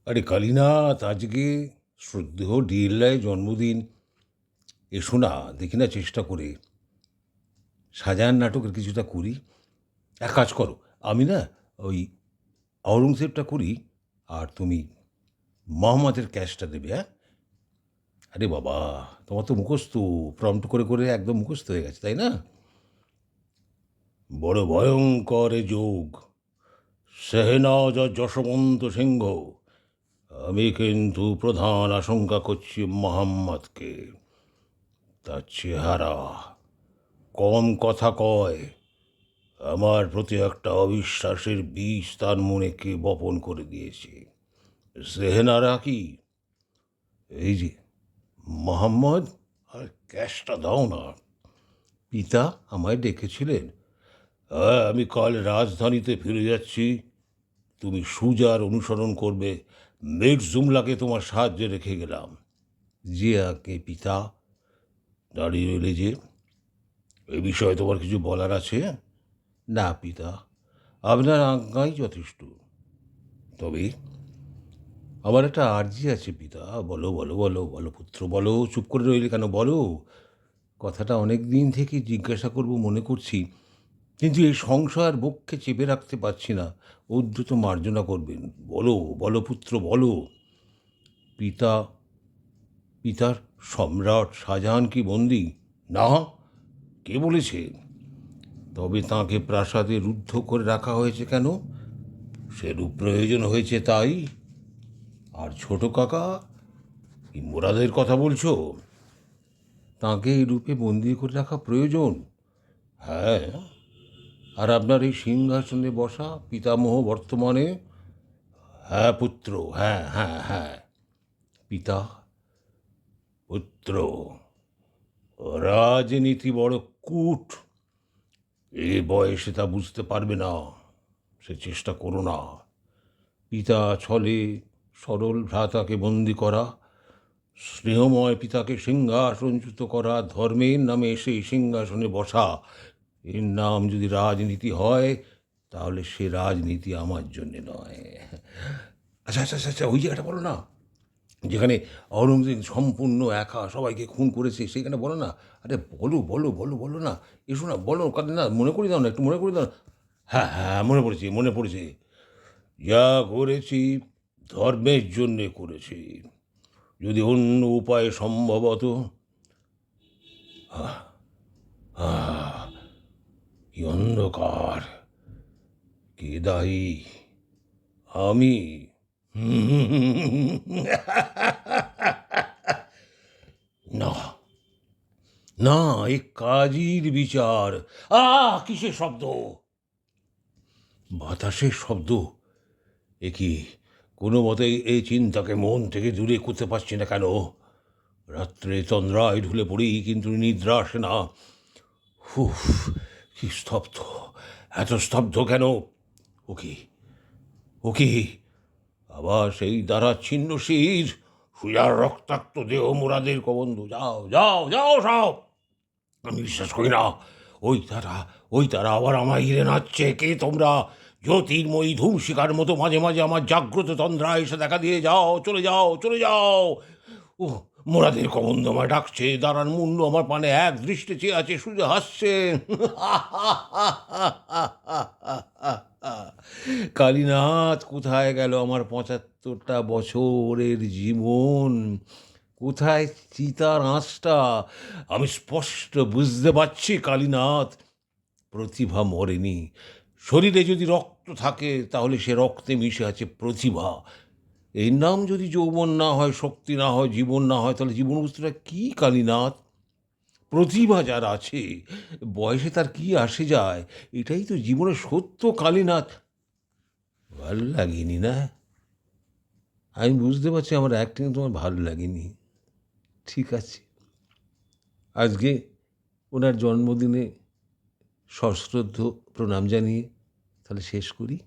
আরে কালীনাথ, আজকে শ্রদ্ধেয় ডিএলআই জন্মদিন। এসো না, দেখি না চেষ্টা করে শাহজাহান নাটকের কিছুটা করি। এক কাজ করো, আমি না ওই আওরঙ্গজেবটা করি, আর তুমি মোহাম্মদের ক্যাশটা দেবে। হ্যাঁ, আরে বাবা, তোমার তো মুখস্থ, প্রম্পট করে করে একদম মুখস্থ হয়ে গেছে, তাই না? বড় ভয়ঙ্কর এ যোগ, শেহনাজ যশবন্ত সিংহ। আমি কিন্তু প্রধান আশঙ্কা করছি মোহাম্মদকে। তার চেহারা, কম কথা কয়, আমার প্রতি একটা অবিশ্বাসের বীজ তার মনে কে বপন করে দিয়েছে। সেহেনারা কি, এই যে মোহাম্মদ, আর ক্যাশটা দাও না। পিতা আমায় ডেকেছিলেন। হ্যাঁ, আমি কাল রাজধানীতে ফিরে যাচ্ছি। তুমি সুজার অনুসরণ করবে। মির্জুমলাকে তোমার সাহায্যে রেখে গেলাম। যে আগে পিতা, দাঁড়িয়ে রইলে যে, এ বিষয়ে তোমার কিছু বলার আছে? না পিতা, আপনার আজ্ঞাই যথেষ্ট। তবে আমার একটা আর্জি আছে পিতা। বলো বলো বলো বলো পুত্র, বলো। চুপ করে রইলে কেন, বলো। কথাটা অনেক দিন থেকে জিজ্ঞাসা করব মনে করছি, কিন্তু এই সংশয় আর বক্ষে চেপে রাখতে পারছি না। উদ্ধত মার্জনা করবেন। বলো বলো পুত্র, বলো। পিতা, পিতার সম্রাট শাহজাহান কি বন্দী? না। কে বলেছে? তবে তাঁকে প্রাসাদে রুদ্ধ করে রাখা হয়েছে কেন? সেরূপ প্রয়োজন হয়েছে তাই। আর ছোট কাকা, কি মোরাদের কথা বলছো? তাঁকে এই রূপে বন্দি করে রাখা প্রয়োজন? হ্যাঁ। আর আপনার এই সিংহাসনে বসা পিতামহ বর্তমানে? হ্যাঁ পুত্র, হ্যাঁ হ্যাঁ হ্যাঁ। পিতা, পুত্র, রাজনীতি বড় কূট। এ বয়সে তা বুঝতে পারবে না, সে চেষ্টা করো না। পিতা ছলে সরল ভ্রাতাকে বন্দি করা, স্নেহময় পিতাকে সিংহাসনচ্যুত করা, ধর্মের নামে সেই সিংহাসনে বসা, এর নাম যদি রাজনীতি হয়, তাহলে সে রাজনীতি আমার জন্যে নয়। আচ্ছা আচ্ছা আচ্ছা আচ্ছা, ওই জায়গাটা বলো না, যেখানে আওরঙ্গজেব সম্পূর্ণ একা সবাইকে খুন করেছে, সেখানে বলো না। আরে বলো বলো বলো বলো না, এসো না, বলো। কারণ না, মনে করে দাও না, একটু মনে করে দাও না। হ্যাঁ হ্যাঁ, মনে পড়েছে মনে পড়েছে। যা করেছি ধর্মের জন্যে করেছি। যদি অন্য উপায়ে সম্ভব হতো। আহ, কি অন্ধকার! কে দায়ী? আমি? না না, এ কাজীর বিচার। কিসের শব্দ? বাতাসের শব্দ। এ কি, কোনো মতেই এই চিন্তাকে মন থেকে দূরে করতে পারছি না কেন? রাত্রে তন্দ্রায় ঢুলে পড়ি, কিন্তু নিদ্রা আসে না। হুফ, কি স্তব্ধ! এত স্তব্ধ কেন? ও কি, ও কি, আবার সেই দ্বারা ছিন্ন শির, সুজার রক্তাক্ত দেহ মোরাদের কবন্ধ। যাও যাও যাও সব। আমি বিশ্বাস করি না। ওই তারা, ওই তারা আবার আমায় ঘিরে নাচছে। কে তোমরা? জ্যোতির্ময়ী ধূমশিকার মতো মাঝে মাঝে আমার জাগ্রত তন্দ্রা এসে দেখা দিয়ে যাও। চলে যাও, চলে যাও। ও, মোরাদের কবন্ধ আমায় ডাকছে। দাঁড়ান মুন্ডু আমার পানে এক দৃষ্টে চেয়ে আছে, সুজে হাসছে। কালীনাথ, কোথায় গেল আমার ৭৫টা বছরের জীবন? কোথায় চিতার আঁচটা? আমি স্পষ্ট বুঝতে পারছি কালীনাথ, প্রতিভা মরেনি। শরীরে যদি রক্ত থাকে, তাহলে সে রক্তে মিশে আছে প্রতিভা। এর নাম যদি যৌবন না হয়, শক্তি না হয়, জীবন না হয়, তাহলে জীবন বস্তুটা কি কালীনাথ? প্রতিভা যার আছে, বয়সে তার কি আসে যায়? এটাই তো জীবনের সত্য কালীনাথ। ভালো লাগেনি না? আমি বুঝতে পারছি আমার অ্যাক্টিং তোমার ভালো লাগেনি। ঠিক আছে, আজকে ওনার জন্মদিনে সশ্রদ্ধ প্রণাম জানিয়ে তাহলে শেষ করি।